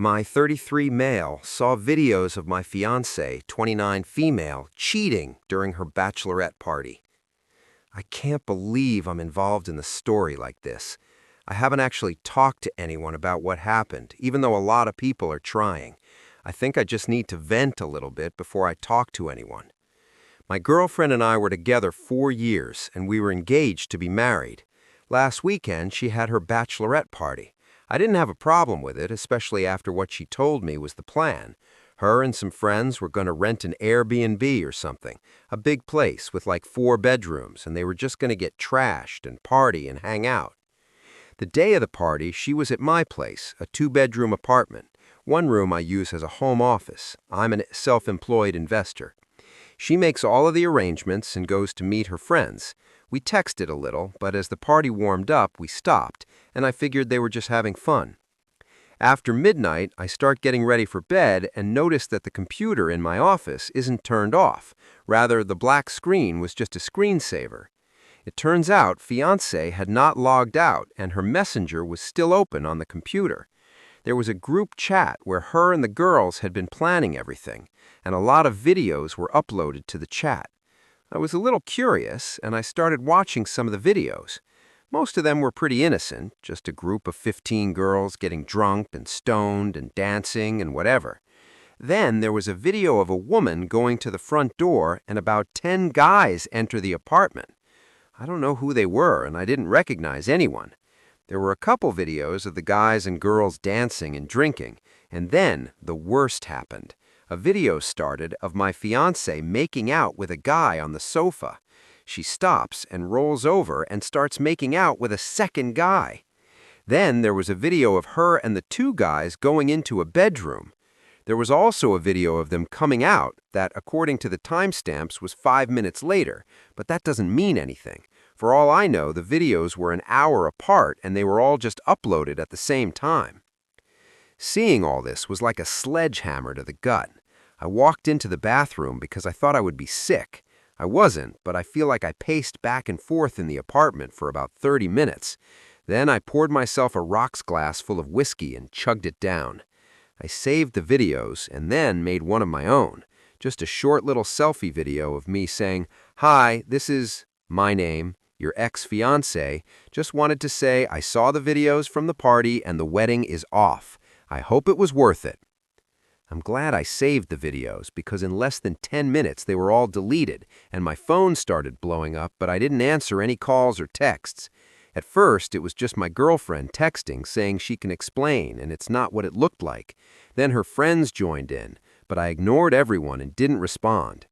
My 33 male saw videos of my fiance, 29 female, cheating during her bachelorette party. I can't believe I'm involved in the story like this. I haven't actually talked to anyone about what happened, even though a lot of people are trying. I think I just need to vent a little bit before I talk to anyone. My girlfriend and I were together 4 years, and we were engaged to be married. Last weekend, she had her bachelorette party. I didn't have a problem with it, especially after what she told me was the plan. Her and some friends were going to rent an Airbnb or something, a big place with like 4 bedrooms, and they were just going to get trashed and party and hang out. The day of the party, she was at my place, a 2-bedroom apartment. One room I use as a home office. I'm a self-employed investor. She makes all of the arrangements and goes to meet her friends. We texted a little, but as the party warmed up, we stopped, and I figured they were just having fun. After midnight, I start getting ready for bed and notice that the computer in my office isn't turned off. Rather, the black screen was just a screensaver. It turns out fiance had not logged out and her messenger was still open on the computer. There was a group chat where her and the girls had been planning everything, and a lot of videos were uploaded to the chat. I was a little curious, and I started watching some of the videos. Most of them were pretty innocent, just a group of 15 girls getting drunk and stoned and dancing and whatever. Then there was a video of a woman going to the front door and about 10 guys enter the apartment. I don't know who they were, and I didn't recognize anyone. There were a couple videos of the guys and girls dancing and drinking, and then the worst happened. A video started of my fiancé making out with a guy on the sofa. She stops and rolls over and starts making out with a second guy. Then there was a video of her and the 2 guys going into a bedroom. There was also a video of them coming out that, according to the timestamps, was 5 minutes later, but that doesn't mean anything. For all I know, the videos were an hour apart and they were all just uploaded at the same time. Seeing all this was like a sledgehammer to the gut. I walked into the bathroom because I thought I would be sick. I wasn't, but I feel like I paced back and forth in the apartment for about 30 minutes. Then I poured myself a rocks glass full of whiskey and chugged it down. I saved the videos and then made one of my own. Just a short little selfie video of me saying, "Hi, this is my name, your ex-fiancé. Just wanted to say I saw the videos from the party and the wedding is off. I hope it was worth it." I'm glad I saved the videos because in less than 10 minutes they were all deleted and my phone started blowing up, but I didn't answer any calls or texts. At first, it was just my girlfriend texting saying she can explain and it's not what it looked like. Then her friends joined in, but I ignored everyone and didn't respond.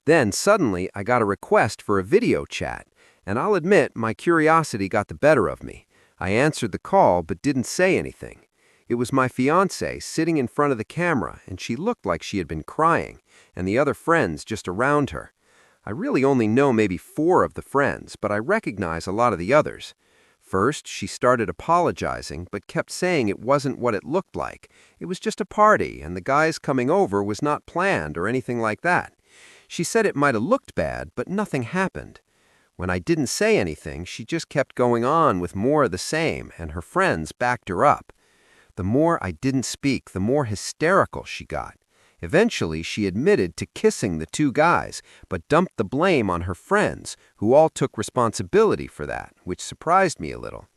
Then suddenly I got a request for a video chat, and I'll admit my curiosity got the better of me. I answered the call but didn't say anything. It was my fiancée sitting in front of the camera, and she looked like she had been crying, and the other friends just around her. I really only know maybe 4 of the friends, but I recognize a lot of the others. First, she started apologizing, but kept saying it wasn't what it looked like. It was just a party, and the guys coming over was not planned or anything like that. She said it might have looked bad, but nothing happened. When I didn't say anything, she just kept going on with more of the same, and her friends backed her up. The more I didn't speak, the more hysterical she got. Eventually, she admitted to kissing the 2 guys, but dumped the blame on her friends, who all took responsibility for that, which surprised me a little.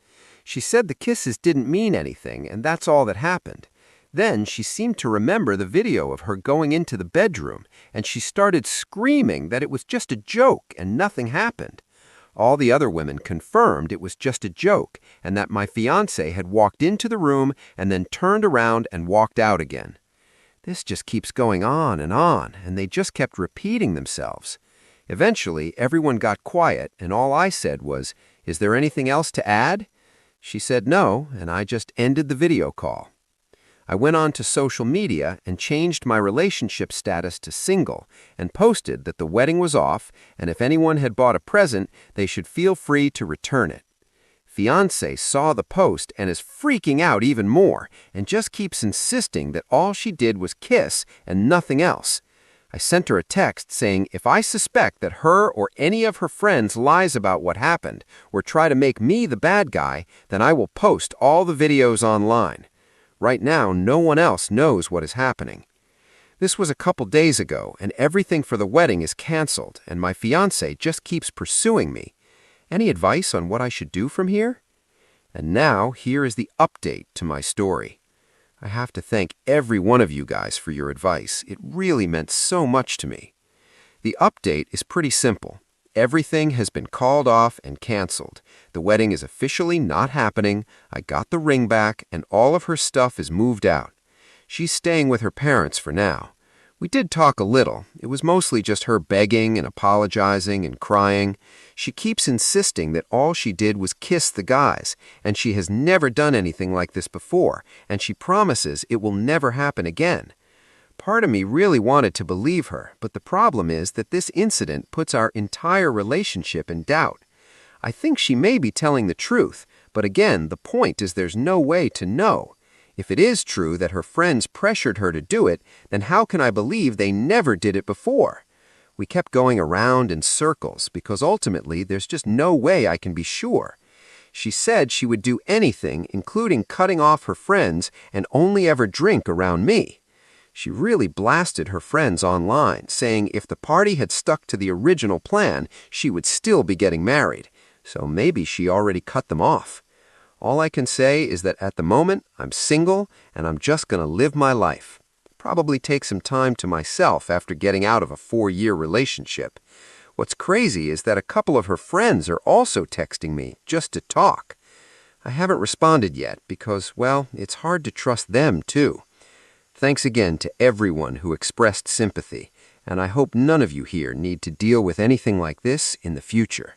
She said the kisses didn't mean anything, and that's all that happened. Then she seemed to remember the video of her going into the bedroom, and she started screaming that it was just a joke and nothing happened. All the other women confirmed it was just a joke and that my fiancé had walked into the room and then turned around and walked out again. This just keeps going on, and they just kept repeating themselves. Eventually, everyone got quiet, and all I said was, "Is there anything else to add?" She said no, and I just ended the video call. I went on to social media and changed my relationship status to single and posted that the wedding was off and if anyone had bought a present, they should feel free to return it. Fiancé saw the post and is freaking out even more and just keeps insisting that all she did was kiss and nothing else. I sent her a text saying if I suspect that her or any of her friends lies about what happened or try to make me the bad guy, then I will post all the videos online. Right now, no one else knows what is happening. This was a couple days ago, and everything for the wedding is canceled, and my fiance just keeps pursuing me. Any advice on what I should do from here? And now, here is the update to my story. I have to thank every one of you guys for your advice. It really meant so much to me. The update is pretty simple. Everything has been called off and canceled. The wedding is officially not happening. I got the ring back, and all of her stuff is moved out. She's staying with her parents for now. We did talk a little. It was mostly just her begging and apologizing and crying. She keeps insisting that all she did was kiss the guys, and she has never done anything like this before, and she promises it will never happen again. Part of me really wanted to believe her, but the problem is that this incident puts our entire relationship in doubt. I think she may be telling the truth, but again, the point is there's no way to know. If it is true that her friends pressured her to do it, then how can I believe they never did it before? We kept going around in circles because ultimately there's just no way I can be sure. She said she would do anything, including cutting off her friends and only ever drink around me. She really blasted her friends online, saying if the party had stuck to the original plan, she would still be getting married. So maybe she already cut them off. All I can say is that at the moment, I'm single and I'm just going to live my life. Probably take some time to myself after getting out of a 4-year relationship. What's crazy is that a couple of her friends are also texting me just to talk. I haven't responded yet because, well, it's hard to trust them too. Thanks again to everyone who expressed sympathy, and I hope none of you here need to deal with anything like this in the future.